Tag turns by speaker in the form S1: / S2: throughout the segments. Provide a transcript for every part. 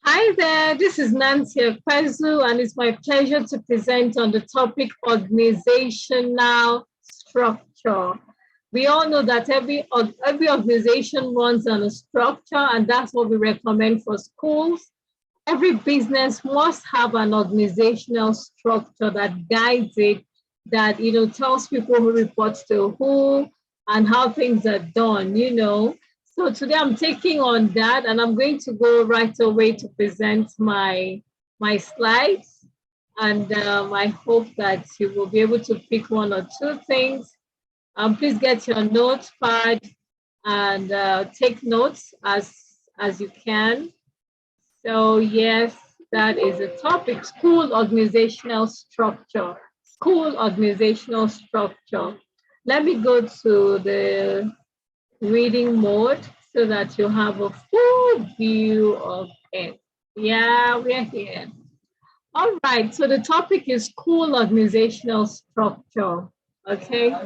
S1: Hi there, this is Nancy Ekwezu, and it's my pleasure to present on the topic organizational structure. We all know that every organization runs on a structure, and that's what we recommend for schools. Every business must have an organizational structure that guides it, that tells people who reports to who and how things are done. So today I'm taking on that, and I'm going to go right away to present my slides. And I hope that you will be able to pick one or two things. Please get your notepad and take notes as you can. So yes, that is a topic: school organizational structure. School organizational structure. Let me go to the reading mode so that you have a full view of it. Yeah, we're here. All right, so the topic is school organizational structure, okay?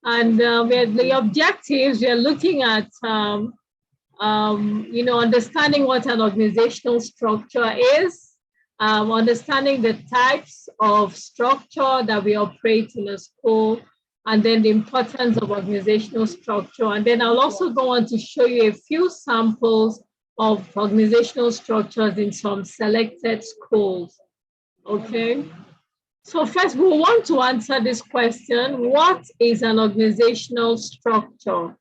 S1: And the objectives, we're looking at, understanding what an organizational structure is, understanding the types of structure that we operate in a school, and then the importance of organizational structure. And then I'll also go on to show you a few samples of organizational structures in some selected schools, okay? So first, we want to answer this question: what is an organizational structure?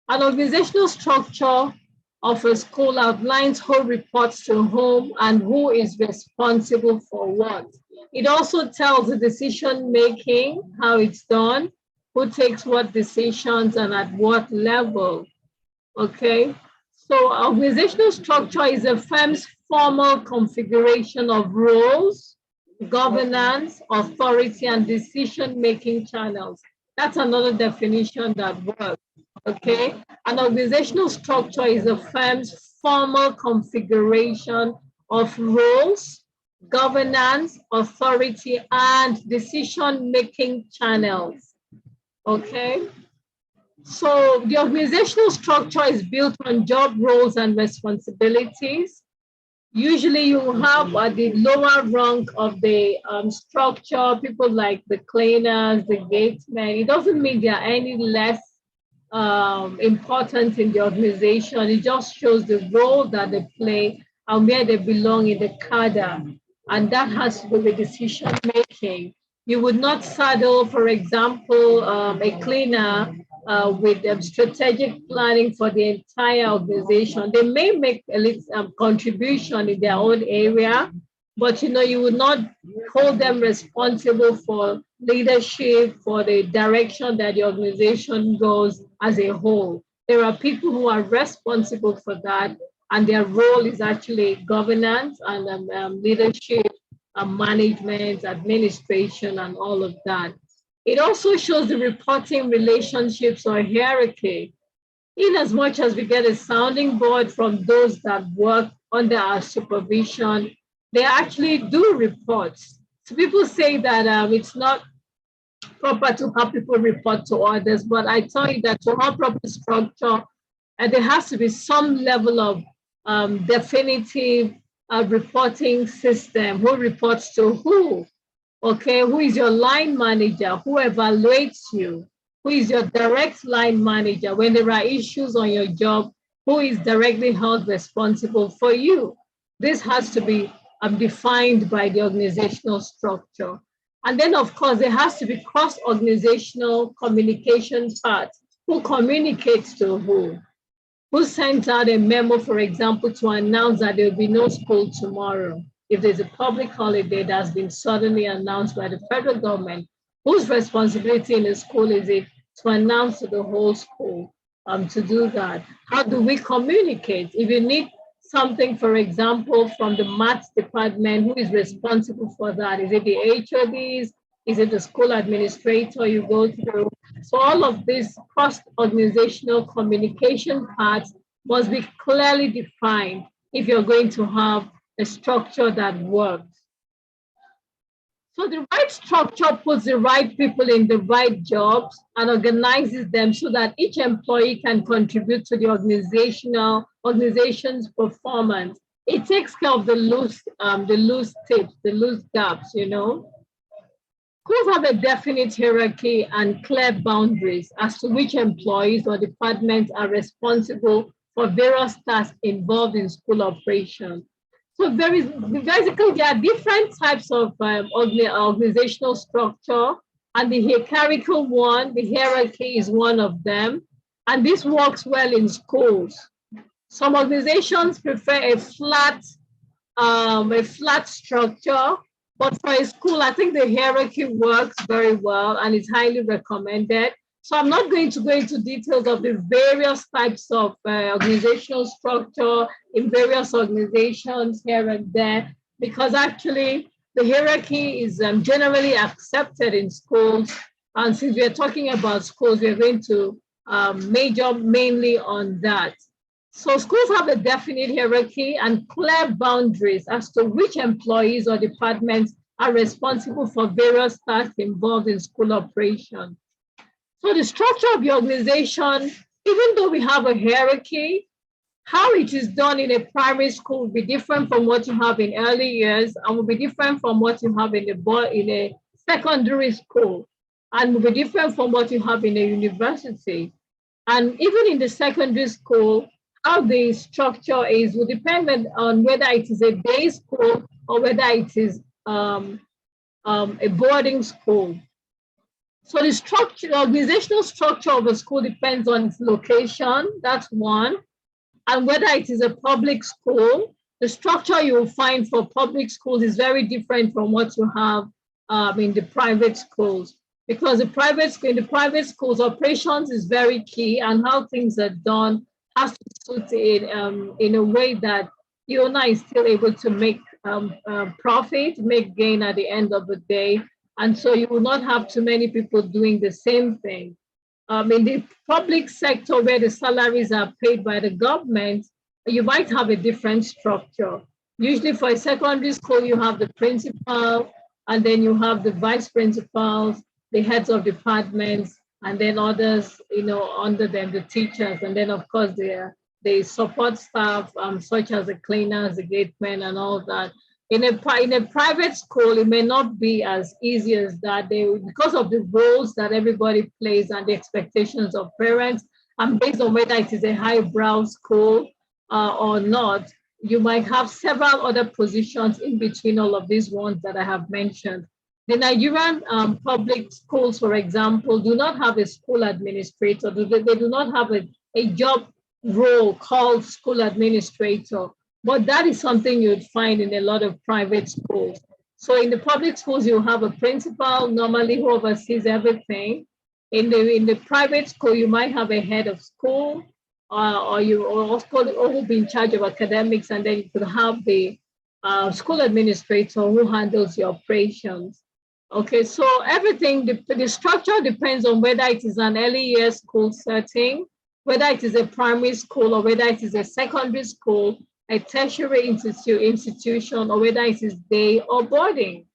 S1: An organizational structure of a school outlines who reports to whom and who is responsible for what. It also tells the decision making, how it's done, who takes what decisions and at what level, okay? So organizational structure is a firm's formal configuration of roles, governance, authority, and decision-making channels. That's another definition that works, okay? An organizational structure is a firm's formal configuration of roles, governance, authority, and decision-making channels, okay? So the organizational structure is built on job roles and responsibilities. Usually you have at the lower rung of the structure, people like the cleaners, the gatemen. It doesn't mean they are any less important in the organization. It just shows the role that they play and where they belong in the cadre. And that has to do with decision making. You would not saddle, for example, a cleaner with strategic planning for the entire organization. They may make a little contribution in their own area, but you would not hold them responsible for leadership, for the direction that the organization goes as a whole. There are people who are responsible for that, and their role is actually governance and leadership, management, administration, and all of that. It also shows the reporting relationships or hierarchy. In as much as we get a sounding board from those that work under our supervision, they actually do reports. So people say that it's not proper to have people report to others, but I tell you that to have proper structure, there has to be some level of definitive reporting system. Who reports to who? Okay, who is your line manager? Who evaluates you? Who is your direct line manager? When there are issues on your job, who is directly held responsible for you? This has to be defined by the organizational structure. And then, of course, there has to be cross-organizational communication part. Who communicates to who? Who sent out a memo, for example, to announce that there will be no school tomorrow? If there's a public holiday that's been suddenly announced by the federal government, whose responsibility in the school is it to announce to the whole school to do that? How do we communicate? If you need something, for example, from the maths department, who is responsible for that? Is it the HODs? Is it the school administrator you go through? So all of these cross-organizational communication parts must be clearly defined if you're going to have a structure that works. So the right structure puts the right people in the right jobs and organizes them so that each employee can contribute to the organization's performance. It takes care of the loose tips, the loose gaps, you know. Schools have a definite hierarchy and clear boundaries as to which employees or departments are responsible for various tasks involved in school operation. So there is basically there are different types of organizational structure, and the hierarchical one, the hierarchy is one of them, and this works well in schools. Some organizations prefer a flat structure, but for a school, I think the hierarchy works very well and is highly recommended. So I'm not going to go into details of the various types of organizational structure in various organizations here and there, because actually the hierarchy is generally accepted in schools. And since we're talking about schools, we're going to major mainly on that. So schools have a definite hierarchy and clear boundaries as to which employees or departments are responsible for various tasks involved in school operation. So the structure of the organization, even though we have a hierarchy, how it is done in a primary school will be different from what you have in early years and will be different from what you have in a secondary school, and will be different from what you have in a university. And even in the secondary school, how the structure is will depend on whether it is a day school or whether it is a boarding school. So the structure, organizational structure of a school depends on its location, that's one, and whether it is a public school. The structure you will find for public schools is very different from what you have in the private schools, because in the private schools, operations is very key, and how things are done has to suit it in a way that the owner is still able to make profit, make gain at the end of the day. And so you will not have too many people doing the same thing. In the public sector where the salaries are paid by the government, you might have a different structure. Usually for a secondary school, you have the principal, and then you have the vice principals, the heads of departments, and then others, under them, the teachers, and then of course the support staff, such as the cleaners, the gatemen, and all that. In a private school, it may not be as easy as that. Because of the roles that everybody plays and the expectations of parents, and based on whether it is a highbrow school or not, you might have several other positions in between all of these ones that I have mentioned. The Nigerian public schools, for example, do not have a school administrator. They do not have a job role called school administrator, but that is something you'd find in a lot of private schools. So in the public schools, you have a principal, normally who oversees everything. In the private school, you might have a head of school, or who will be in charge of academics, and then you could have the school administrator who handles the operations. Okay, so everything, the structure depends on whether it is an early years school setting, whether it is a primary school, or whether it is a secondary school, a tertiary institution, or whether it is day or boarding.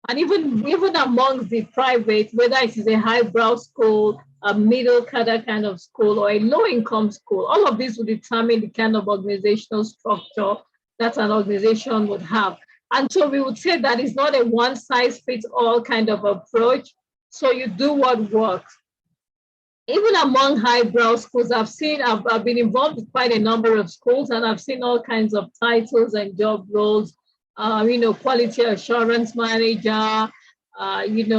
S1: And even amongst the private, whether it is a highbrow school, a middle cadre kind of school, or a low-income school, all of these will determine the kind of organizational structure that an organization would have. And so we would say that it's not a one-size-fits-all kind of approach. So you do what works. Even among highbrow schools, I've been involved with quite a number of schools, and I've seen all kinds of titles and job roles. Quality assurance manager,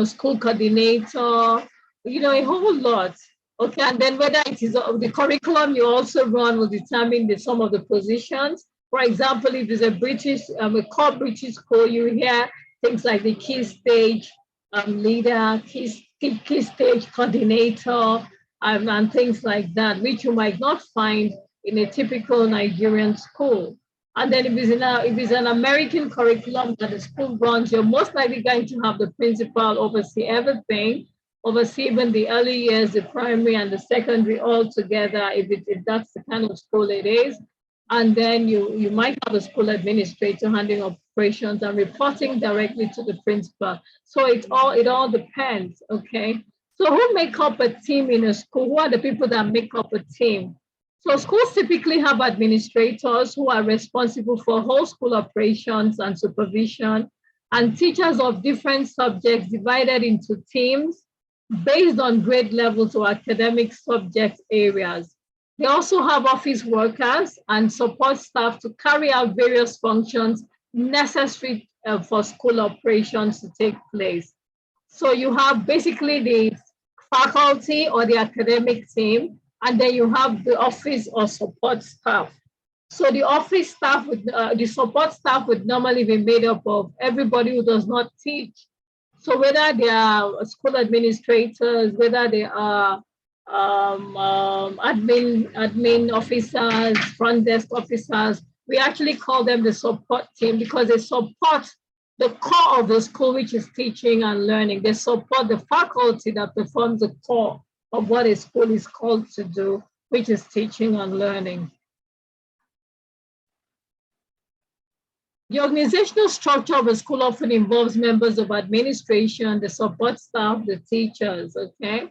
S1: school coordinator, a whole lot. Okay, and then whether it is the curriculum you also run will determine some of the positions. For example, if it's a core British school, you hear things like the key stage leader, key stage coordinator, and things like that, which you might not find in a typical Nigerian school. And then if it's an American curriculum that the school runs, you're most likely going to have the principal oversee everything, oversee even the early years, the primary and the secondary all together, if that's the kind of school it is. And then you might have a school administrator handling operations and reporting directly to the principal. So it all depends, okay? So who make up a team in a school? Who are the people that make up a team? So schools typically have administrators who are responsible for whole school operations and supervision, and teachers of different subjects divided into teams based on grade levels or academic subject areas. They also have office workers and support staff to carry out various functions necessary for school operations to take place. So you have basically the faculty or the academic team, and then you have the office or support staff. So the office staff, the support staff would normally be made up of everybody who does not teach. So whether they are school administrators, whether they are admin officers, front desk officers, we actually call them the support team because they support the core of the school, which is teaching and learning. They support the faculty that performs the core of what a school is called to do, which is teaching and learning. The organizational structure of a school often involves members of administration, the support staff, the teachers, okay?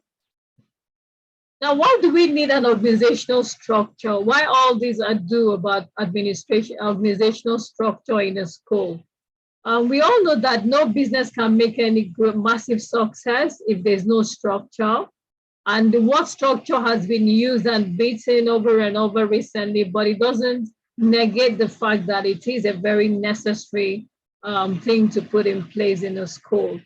S1: Now, why do we need an organizational structure? Why all these ado about administration, organizational structure in a school? We all know that no business can make any massive success if there's no structure. And the word structure has been used and beaten over and over recently, but it doesn't negate the fact that it is a very necessary thing to put in place in a school.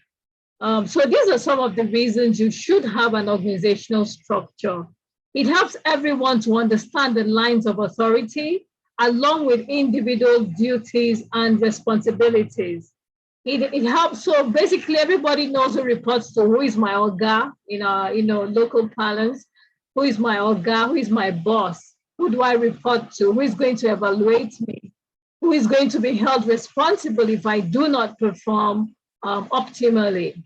S1: So these are some of the reasons you should have an organizational structure. It helps everyone to understand the lines of authority along with individual duties and responsibilities. It helps, so basically everybody knows who reports to who is my Oga in our local parlance, who is my Oga, who is my boss, who do I report to, who is going to evaluate me, who is going to be held responsible if I do not perform optimally.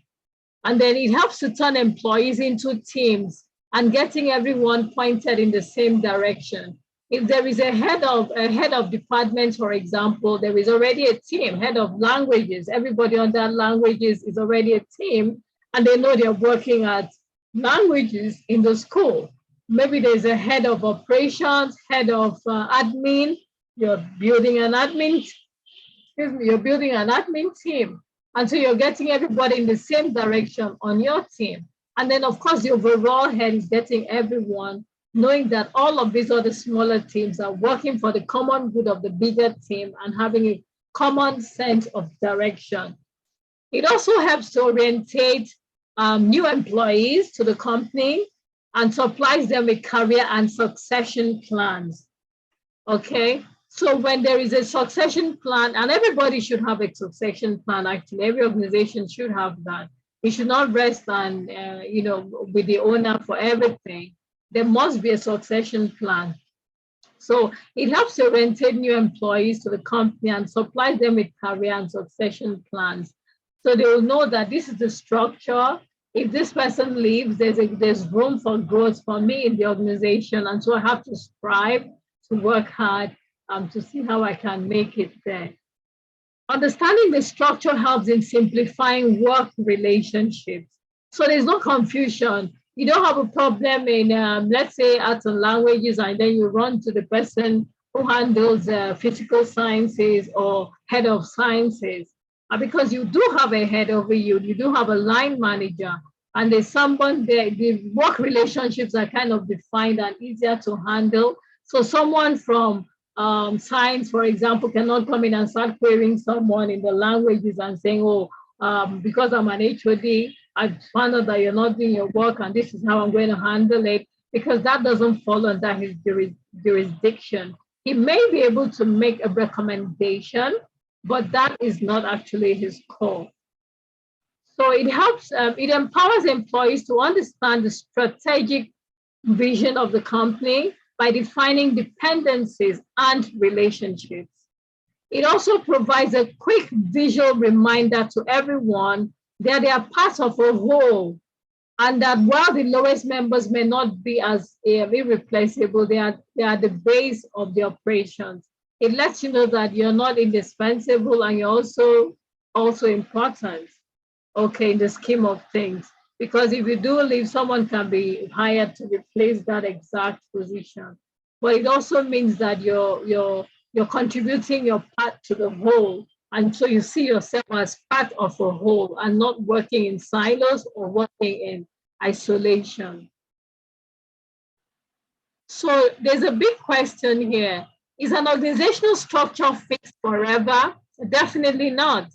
S1: And then it helps to turn employees into teams and getting everyone pointed in the same direction. If there is a head of department, for example, there is already a team, head of languages, everybody on that languages is already a team, and they know they're working at languages in the school. Maybe there's a head of operations, head of admin, you're building an admin team. And so you're getting everybody in the same direction on your team. And then of course, the overall head is getting everyone knowing that all of these other smaller teams are working for the common good of the bigger team and having a common sense of direction. It also helps to orientate new employees to the company and supplies them with career and succession plans. Okay, so when there is a succession plan, and everybody should have a succession plan, actually, every organization should have that. It should not rest on, with the owner for everything. There must be a succession plan. So it helps to orientate new employees to the company and supply them with career and succession plans. So they will know that this is the structure. If this person leaves, there's room for growth for me in the organization. And so I have to strive to work hard to see how I can make it there. Understanding the structure helps in simplifying work relationships. So there's no confusion. You don't have a problem in, let's say, arts and languages, and then you run to the person who handles physical sciences or head of sciences. Because you do have a head over you, you do have a line manager, and there's someone there, the work relationships are kind of defined and easier to handle. So someone from science, for example, cannot come in and start querying someone in the languages and saying, oh, because I'm an HOD, I found out that you're not doing your work and this is how I'm going to handle it, because that doesn't fall under his jurisdiction. He may be able to make a recommendation, but that is not actually his call. So it helps, it empowers employees to understand the strategic vision of the company by defining dependencies and relationships. It also provides a quick visual reminder to everyone that they are part of a whole, and that while the lowest members may not be as irreplaceable, they are the base of the operations. It lets you know that you're not indispensable and you're also important, okay, in the scheme of things. Because if you do leave, someone can be hired to replace that exact position. but it also means that you're contributing your part to the whole. And so you see yourself as part of a whole and not working in silos or working in isolation. So there's a big question here. Is an organizational structure fixed forever? Definitely not.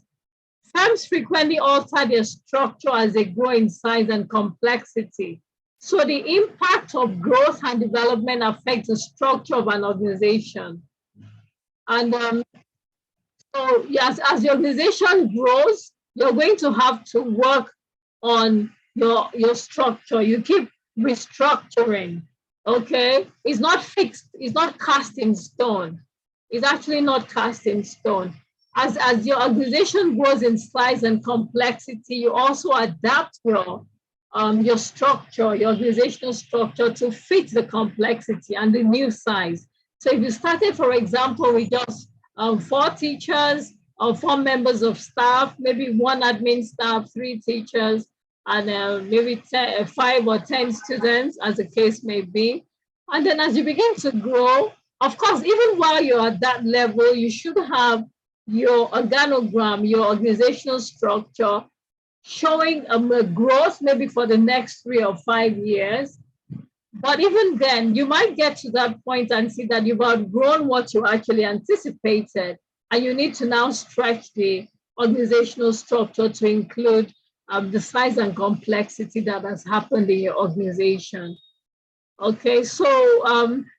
S1: Firms frequently alter their structure as they grow in size and complexity. So the impact of growth and development affects the structure of an organization. And so yes, as the organization grows, you're going to have to work on your structure. You keep restructuring. Okay, it's not fixed. It's not cast in stone. It's actually not cast in stone. As your organization grows in size and complexity, you also adapt your structure, your organizational structure to fit the complexity and the new size. So if you started, for example, with just 4 teachers or 4 members of staff, maybe 1 admin staff, 3 teachers, and maybe 5 or 10 students, as the case may be. And then as you begin to grow, of course, even while you're at that level, you should have your organogram, your organizational structure, showing a growth maybe for the next 3 or 5 years. But even then, you might get to that point and see that you've outgrown what you actually anticipated, and you need to now stretch the organizational structure to include the size and complexity that has happened in your organization. Okay, so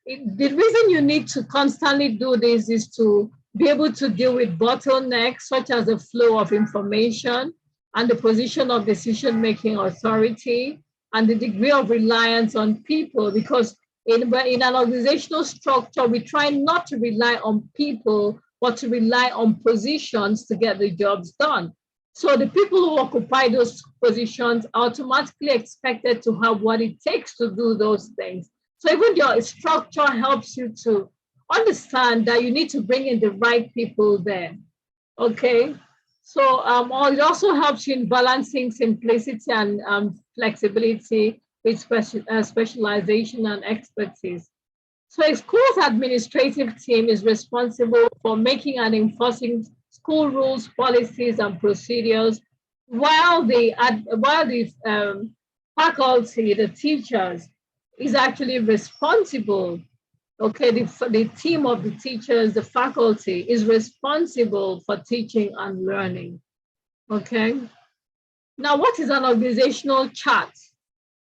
S1: the reason you need to constantly do this is to be able to deal with bottlenecks such as the flow of information and the position of decision-making authority and the degree of reliance on people, because in an organizational structure, we try not to rely on people, but to rely on positions to get the jobs done. So the people who occupy those positions are automatically expected to have what it takes to do those things. So even your structure helps you to understand that you need to bring in the right people there. Okay. So it also helps you in balancing simplicity and flexibility with specialization and expertise. So a school's administrative team is responsible for making and enforcing school rules, policies, and procedures, while the faculty, the teachers, is actually responsible. Okay, the team of the teachers, the faculty, is responsible for teaching and learning. Okay. Now, what is an organizational chart?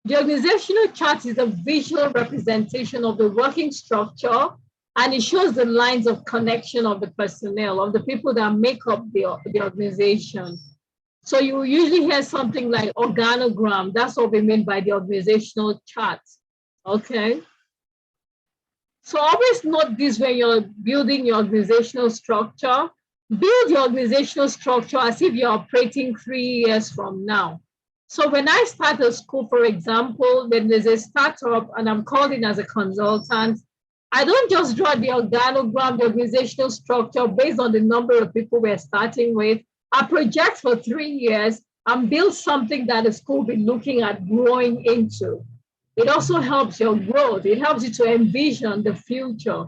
S1: The organizational chart is a visual representation of the working structure, and it shows the lines of connection of the personnel, of the people that make up the organization. So you usually hear something like organogram. That's what we mean by the organizational chart. Okay. So always note this when you're building your organizational structure. Build your organizational structure as if you're operating 3 years from now. So when I start a school, for example, when there's a startup and I'm called in as a consultant, I don't just draw the organogram, the organizational structure based on the number of people we're starting with. I project for 3 years and build something that the school will be looking at growing into. It also helps your growth. It helps you to envision the future.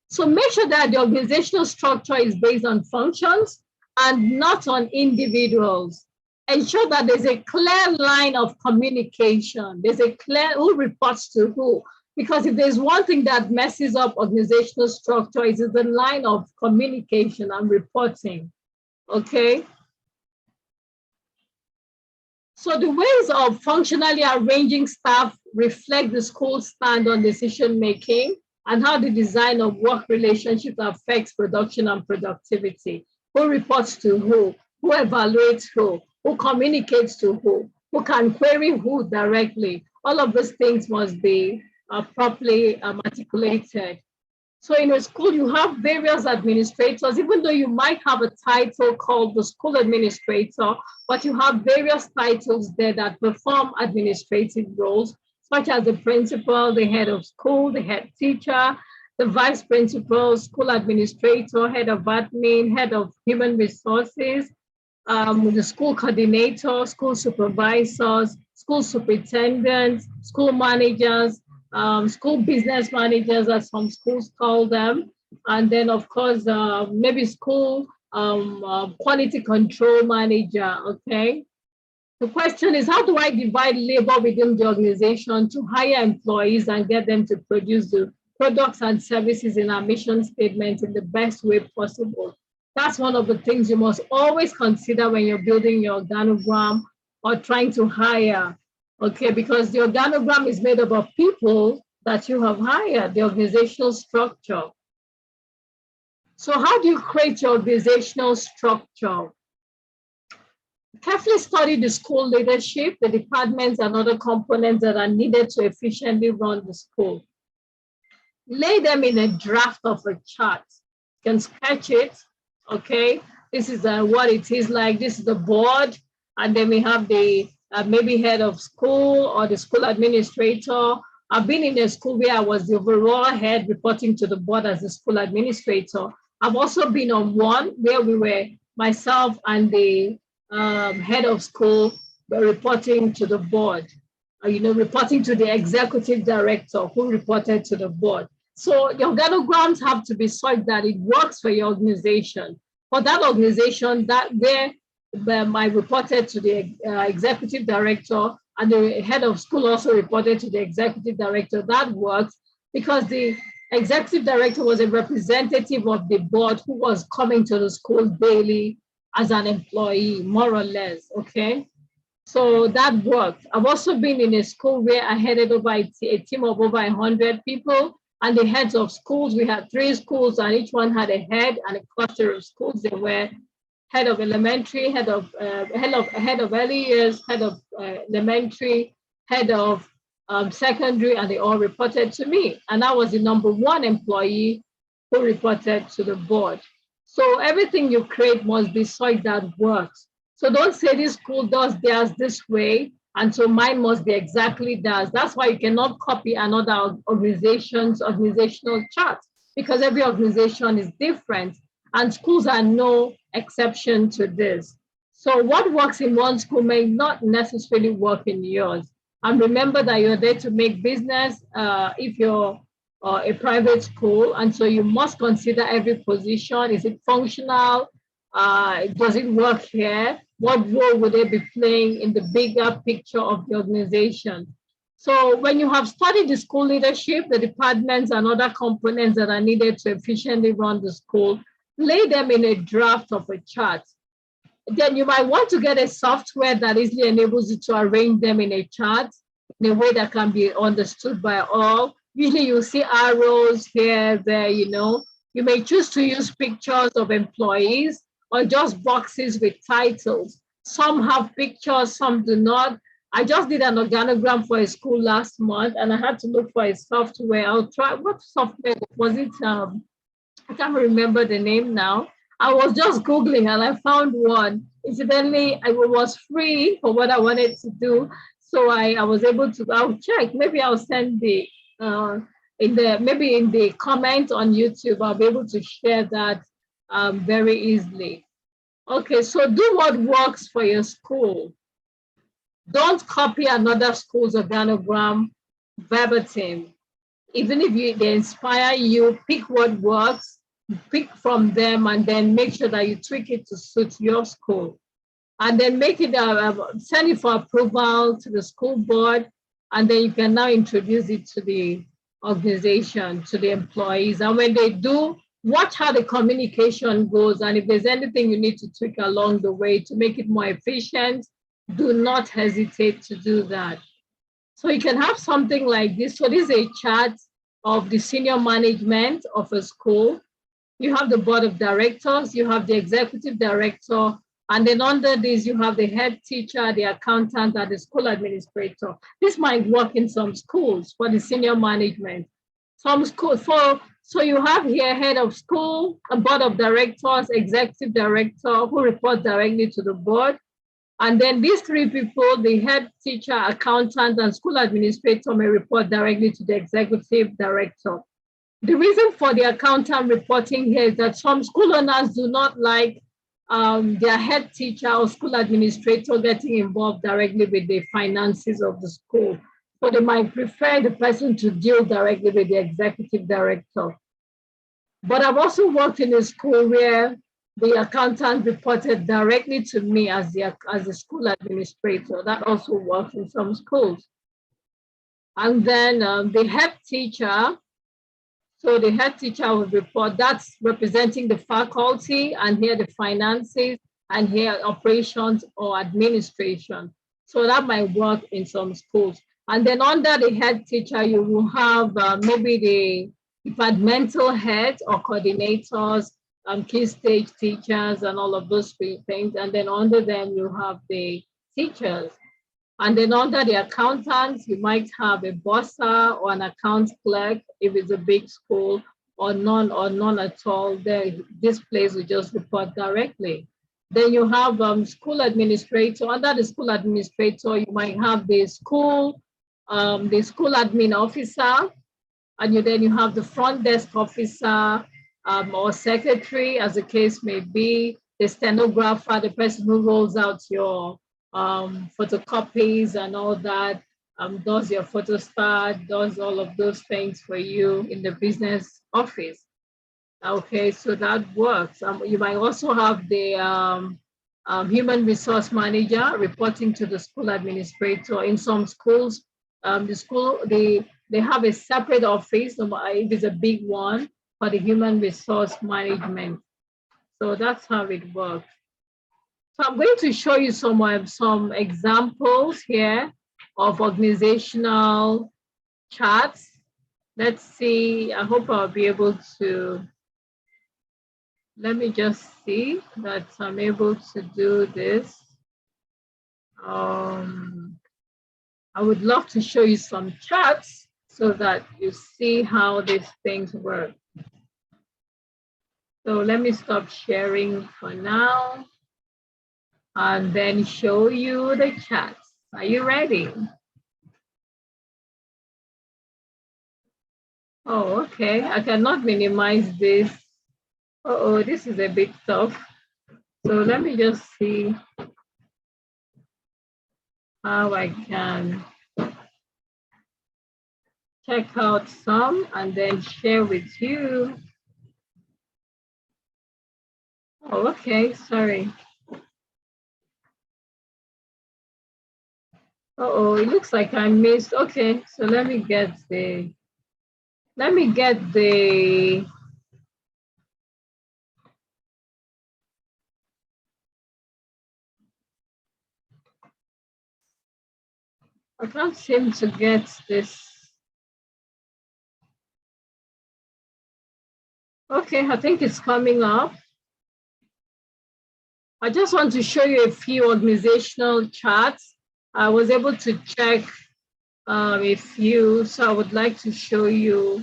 S1: So make sure that the organizational structure is based on functions and not on individuals. Ensure that there's a clear line of communication. There's a clear who reports to who. Because if there's one thing that messes up organizational structure, it is the line of communication and reporting. Okay. So the ways of functionally arranging staff reflect the school's stand on decision-making and how the design of work relationships affects production and productivity. Who reports to who evaluates who communicates to who can query who directly. All of those things must be properly articulated. So in a school, you have various administrators, even though you might have a title called the school administrator, but you have various titles there that perform administrative roles, such as the principal, the head of school, the head teacher, the vice principal, school administrator, head of admin, head of human resources, the school coordinator, school supervisors, school superintendents, school managers, school business managers, as some schools call them. And then, of course, maybe school quality control manager, okay? The question is, how do I divide labor within the organization to hire employees and get them to produce the products and services in our mission statement in the best way possible? That's one of the things you must always consider when you're building your organogram or trying to hire, okay? Because the organogram is made up of people that you have hired, the organizational structure. So how do you create your organizational structure? Carefully study the school leadership, the departments, and other components that are needed to efficiently run the school. Lay them in a draft of a chart. You can sketch it, okay? This is what it is like. This is the board, and then we have the maybe head of school or the school administrator. I've been in a school where I was the overall head reporting to the board as the school administrator. I've also been on one where we were myself and the head of school were reporting to the board, reporting to the executive director who reported to the board. So the organograms have to be such that it works for your organization. For that organization, that where I reported to the executive director and the head of school also reported to the executive director, that works because the executive director was a representative of the board who was coming to the school daily as an employee, more or less, okay? So that worked. I've also been in a school where I headed over a team of over 100 people, and the heads of schools, we had 3 schools, and each one had a head and a cluster of schools. They were head of elementary, head of early years, head of elementary, head of secondary, and they all reported to me. And I was the #1 employee who reported to the board. So everything you create must be such that works. So don't say this school does theirs this way, and so mine must be exactly theirs. That's why you cannot copy another organization's organizational chart, because every organization is different, and schools are no exception to this. So what works in one school may not necessarily work in yours. And remember that you're there to make business if you're a private school, and so you must consider every position. Is it functional? Does it work here? What role would they be playing in the bigger picture of the organization? So when you have studied the school leadership, the departments and other components that are needed to efficiently run the school, lay them in a draft of a chart. Then you might want to get a software that easily enables you to arrange them in a chart in a way that can be understood by all. Usually you see arrows here, there, You may choose to use pictures of employees or just boxes with titles. Some have pictures, some do not. I just did an organogram for a school last month, and I had to look for a software. I'll try, what software was it? I can't remember the name now. I was just Googling and I found one. Incidentally, it was free for what I wanted to do. So I was able to, I'll check. Maybe I'll send maybe in the comment on YouTube, I'll be able to share that very easily. Okay, so do what works for your school. Don't copy another school's organogram verbatim. Even if they inspire you, pick what works, pick from them, and then make sure that you tweak it to suit your school. And then make it, send it for approval to the school board, and then you can now introduce it to the organization, to the employees. And when they do, watch how the communication goes, and if there's anything you need to tweak along the way to make it more efficient, do not hesitate to do that. So you can have something like this. So this is a chart of the senior management of a school. You have the board of directors, you have the executive director, and then under this, you have the head teacher, the accountant, and the school administrator. This might work in some schools for the senior management. Some schools, so you have here head of school, a board of directors, executive director who report directly to the board. And then these 3 people, the head teacher, accountant, and school administrator may report directly to the executive director. The reason for the accountant reporting here is that some school owners do not like their head teacher or school administrator getting involved directly with the finances of the school. So they might prefer the person to deal directly with the executive director. But I've also worked in a school where the accountant reported directly to me as the school administrator. That also works in some schools. And then the head teacher, so the head teacher will report, that's representing the faculty, and here the finances, and here operations or administration. So that might work in some schools. And then under the head teacher, you will have maybe the departmental heads or coordinators, key stage teachers, and all of those things. And then under them, you have the teachers. And then under the accountants, you might have a bursar or an account clerk if it's a big school, or none at all. This place will just report directly. Then you have school administrator. Under the school administrator, you might have the school admin officer, and then you have the front desk officer or secretary, as the case may be, the stenographer, the person who rolls out your photocopies and all that, does your photostat, does all of those things for you in the business office. Okay, so that works. You might also have the human resource manager reporting to the school administrator. In some schools, they have a separate office, if it's a big one, for the human resource management. So that's how it works. So I'm going to show you some examples here of organizational charts. Let's see, I hope I'll be able to, let me just see that I'm able to do this. I would love to show you some charts so that you see how these things work. So let me stop sharing for now and then show you the charts. Are you ready? Oh, okay. I cannot minimize this. Uh-oh, this is a bit tough. So let me just see how I can check out some and then share with you. Oh, okay, sorry. Uh-oh, it looks like I missed. Okay, so let me get the I can't seem to get this. Okay, I think it's coming up. I just want to show you a few organizational charts. I was able to check a few, so I would like to show you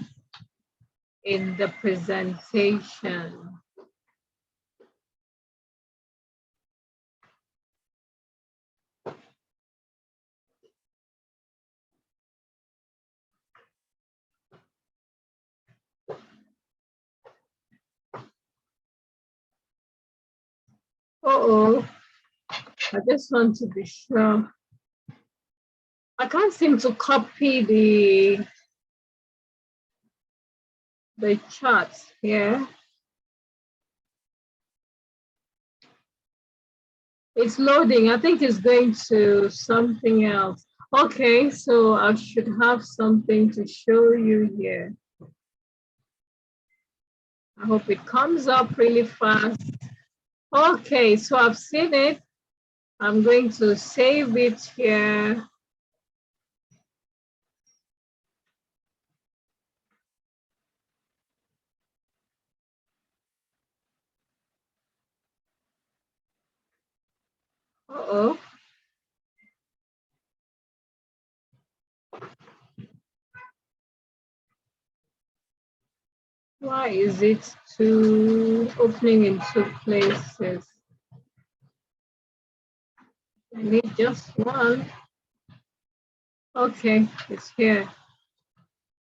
S1: in the presentation. Uh-oh, I just want to be sure. I can't seem to copy the charts here. It's loading. I think it's going to something else. Okay, so I should have something to show you here. I hope it comes up really fast. Okay, so I've seen it. I'm going to save it here. Uh-oh. Why is it opening in two places? I need just one. Okay, it's here.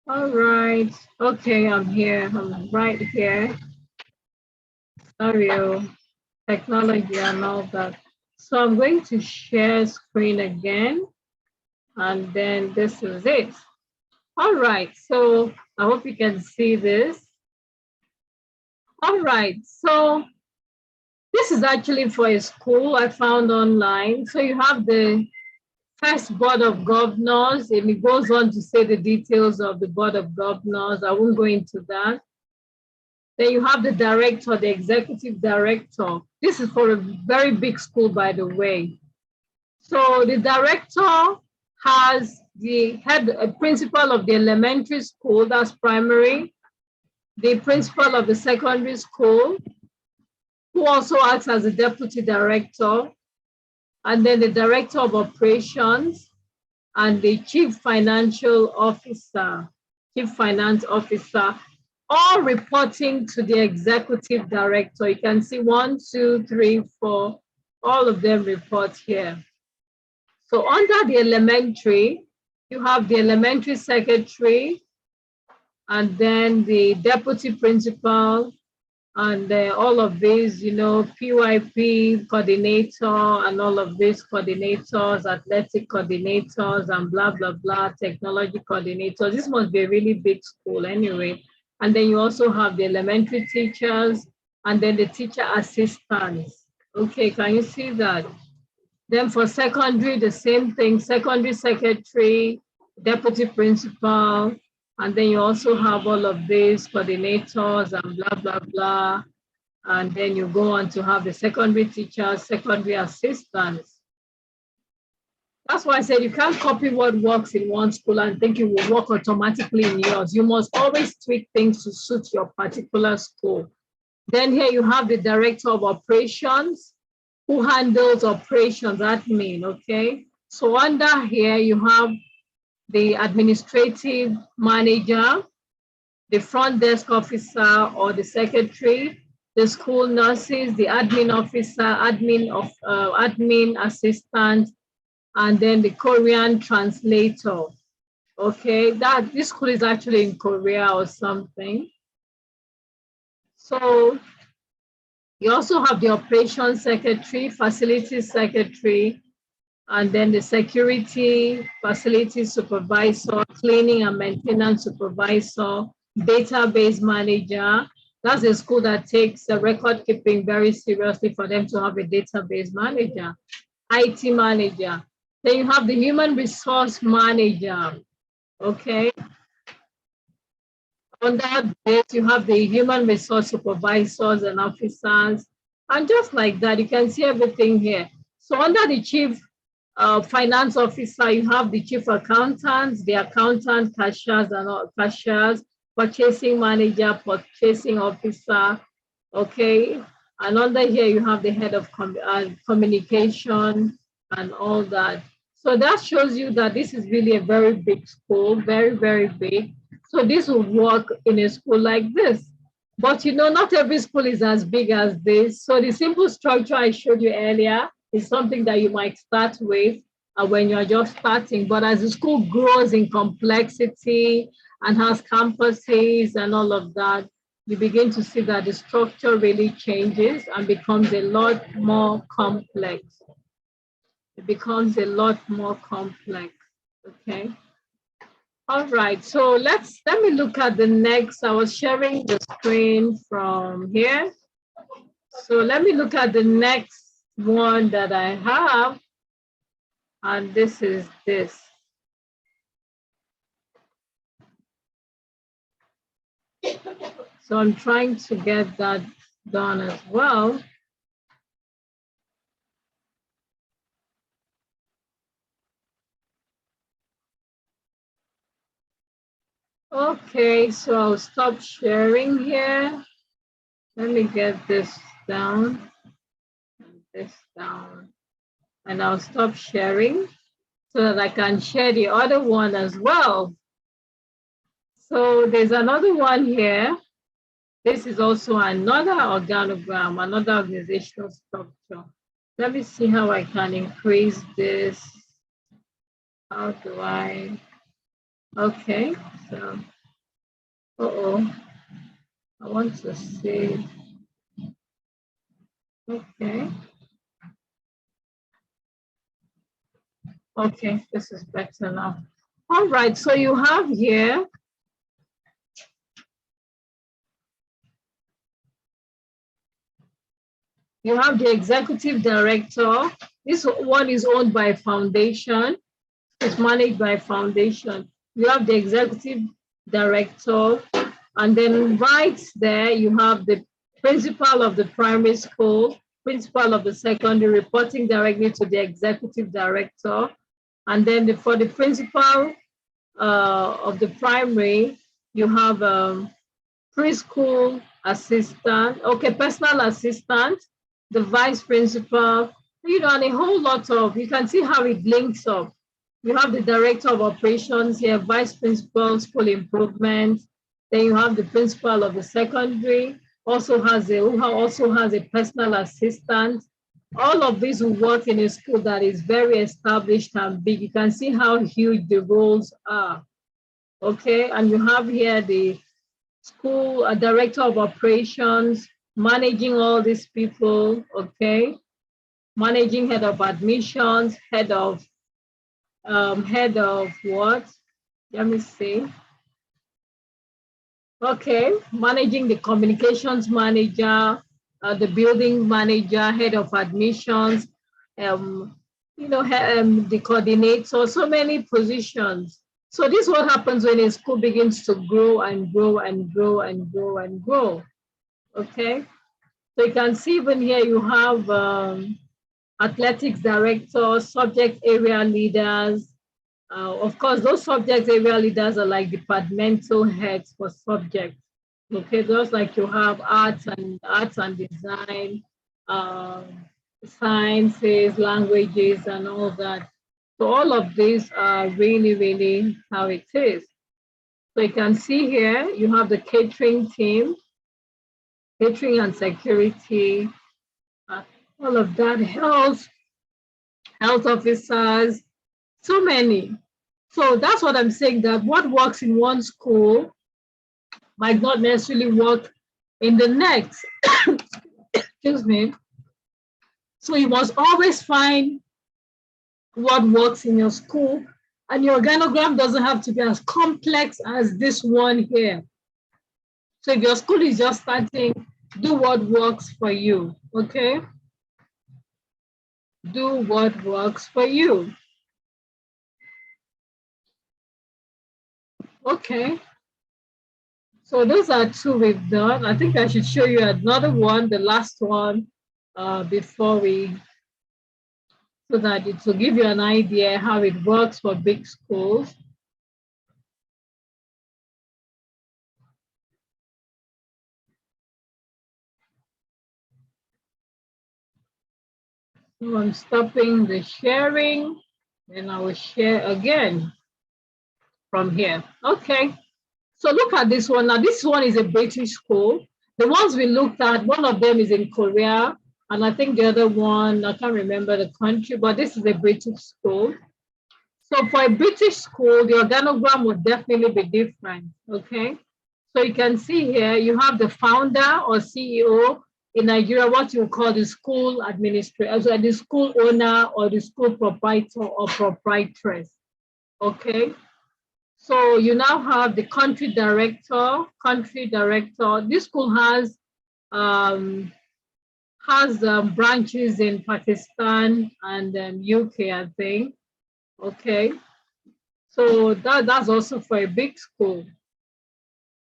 S1: All right. Okay, I'm here. I'm right here. Sorry, technology and all that. So I'm going to share screen again. And then this is it. All right, so I hope you can see this. All right, so this is actually for a school I found online. So you have the first board of governors, and it goes on to say the details of the board of governors. I won't go into that. Then you have the director, the executive director. This is for a very big school, by the way. So the director has the head principal of the elementary school, that's primary, the principal of the secondary school, who also acts as the deputy director, and then the director of operations, and the chief financial officer, chief finance officer, all reporting to the executive director. You can see 1, 2, 3, 4, all of them report here. So under the elementary, you have the elementary secretary, and then the deputy principal, and all of these, PYP coordinator, and all of these coordinators, athletic coordinators, and blah, blah, blah, technology coordinators. This must be a really big school anyway. And then you also have the elementary teachers, and then the teacher assistants. Okay, can you see that? Then for secondary, the same thing, secondary secretary, deputy principal, and then you also have all of these coordinators and blah, blah, blah. And then you go on to have the secondary teachers, secondary assistants. That's why I said you can't copy what works in one school and think it will work automatically in yours. You must always tweak things to suit your particular school. Then here you have the director of operations, who handles operations, admin, okay? So under here, you have the administrative manager, the front desk officer or the secretary, the school nurses, the admin officer, admin assistant, and then the Korean translator. Okay, this school is actually in Korea or something. So you also have the operations secretary, facilities secretary, and then the security, facility supervisor, cleaning and maintenance supervisor, database manager. That's a school that takes record keeping very seriously for them to have a database manager, IT manager. Then you have the human resource manager, okay? Under this, you have the human resource supervisors and officers. And just like that, you can see everything here. So under the chief finance officer, you have the chief accountants, the accountant, cashiers, and all cashiers, purchasing manager, purchasing officer, okay? And under here, you have the head of communication and all that. So that shows you that this is really a very big school, very, very big. So this will work in a school like this. But not every school is as big as this. So the simple structure I showed you earlier is something that you might start with when you're just starting. But as the school grows in complexity and has campuses and all of that, you begin to see that the structure really changes and becomes a lot more complex. It becomes a lot more complex, okay? All right, so let me look at the next. I was sharing the screen from here. So let me look at the next one that I have. And this is this. So I'm trying to get that done as well. Okay, so I'll stop sharing here. Let me get this down and this down. And I'll stop sharing so that I can share the other one as well. So there's another one here. This is also another organogram, another organizational structure. Let me see how I can increase this. How do I? Okay, so, I want to see. Okay. Okay, this is better now. All right, so you have here, you have the executive director. This one is owned by a foundation. It's managed by a foundation. You have the executive director, and then right there you have the principal of the primary school, principal of the secondary, reporting directly to the executive director. And then for the principal of the primary, you have preschool assistant, okay, personal assistant, the vice principal, and a whole lot of, you can see how it links up. You have the director of operations here, vice principal, school improvement. Then you have the principal of the secondary, also has a personal assistant. All of these will work in a school that is very established and big. You can see how huge the roles are. Okay, and you have here the school director of operations, managing all these people, okay? Managing head of admissions, head of what? Let me see. Okay, managing the communications manager, the building manager, head of admissions, the coordinator, so many positions. So this is what happens when a school begins to grow and grow and grow and grow and grow. Okay, so you can see even here you have athletics directors, subject area leaders. Of course, those subject area leaders are like departmental heads for subjects. Okay, just like you have arts and design, sciences, languages, and all that. So all of these are really, really how it is. So you can see here, you have the catering team, catering and security, all of that, health officers, so many. So that's what I'm saying, that what works in one school might not necessarily work in the next. Excuse me. So you must always find what works in your school, and your organogram doesn't have to be as complex as this one here. So if your school is just starting, do what works for you, okay? Do what works for you. Okay. So those are two we've done. I think I should show you another one, the last one, before we, so that it will give you an idea how it works for big schools. So I'm stopping the sharing, and I will share again from here. Okay, so look at this one. Now this one is a British school. The ones we looked at, one of them is in Korea, and I think the other one, I can't remember the country, but this is a British school. So for a British school, the organogram would definitely be different, okay? So you can see here, you have the founder or CEO in Nigeria, what you call the school administrator, so the school owner or the school proprietor or proprietress, okay? So you now have the country director. This school has branches in Pakistan and UK, I think, okay? So that's also for a big school.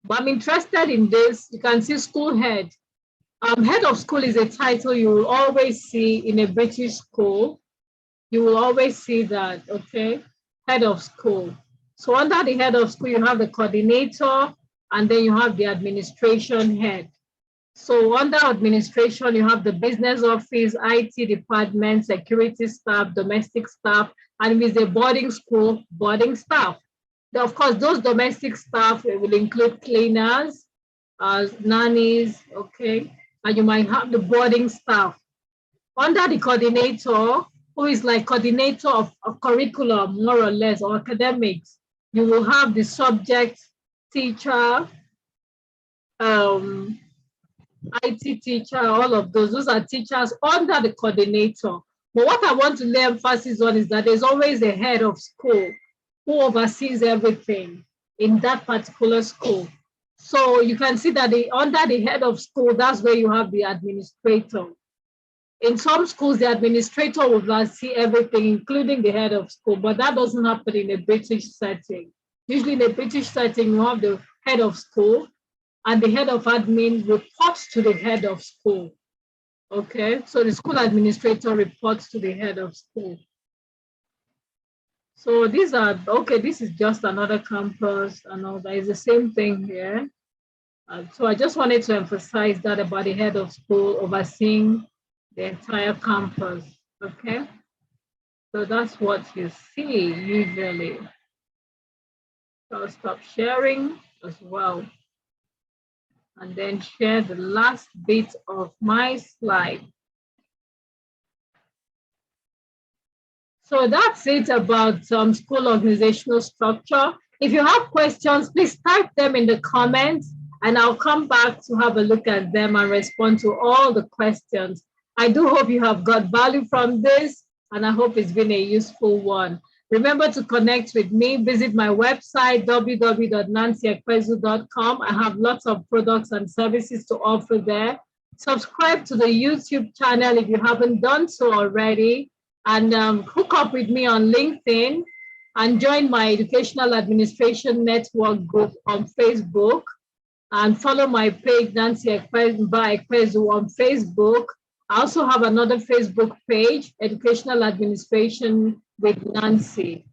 S1: But I'm interested in this. You can see school head. Head of school is a title you will always see in a British school. You will always see that, okay? Head of school. So under the head of school, you have the coordinator, and then you have the administration head. So under administration, you have the business office, IT department, security staff, domestic staff, and with the boarding school, boarding staff. Of course, those domestic staff will include cleaners, nannies, okay? And you might have the boarding staff. Under the coordinator, who is like coordinator of curriculum, more or less, or academics, you will have the subject teacher, IT teacher, all of those are teachers under the coordinator. But what I want to lay emphasis on is that there's always a head of school who oversees everything in that particular school. So you can see that under the head of school, that's where you have the administrator. In some schools, the administrator will oversee everything, including the head of school, but that doesn't happen in a British setting. Usually in a British setting, you have the head of school, and the head of admin reports to the head of school. Okay, so the school administrator reports to the head of school. So these are, okay, this is just another campus and all that. It's the same thing here. So I just wanted to emphasize that about the head of school overseeing the entire campus, okay? So that's what you see usually. So I'll stop sharing as well. And then share the last bit of my slide. So that's it about school organizational structure. If you have questions, please type them in the comments and I'll come back to have a look at them and respond to all the questions. I do hope you have got value from this and I hope it's been a useful one. Remember to connect with me, visit my website, www.nancyekwezu.com. I have lots of products and services to offer there. Subscribe to the YouTube channel if you haven't done so already, and hook up with me on LinkedIn and join my Educational Administration Network group on Facebook, and follow my page, Nancy Ekwezu on Facebook. I also have another Facebook page, Educational Administration with Nancy.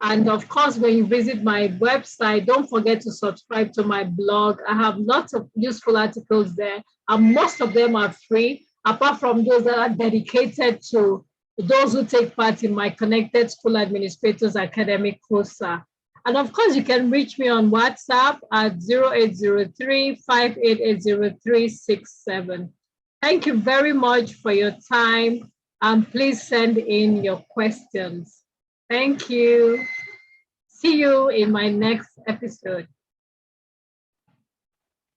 S1: And of course, when you visit my website, don't forget to subscribe to my blog. I have lots of useful articles there, and most of them are free, apart from those that are dedicated to those who take part in my Connected School Administrators Academic Cosaa. And of course, you can reach me on WhatsApp at 0803-5880367. Thank you very much for your time, and please send in your questions. Thank you. See you in my next episode.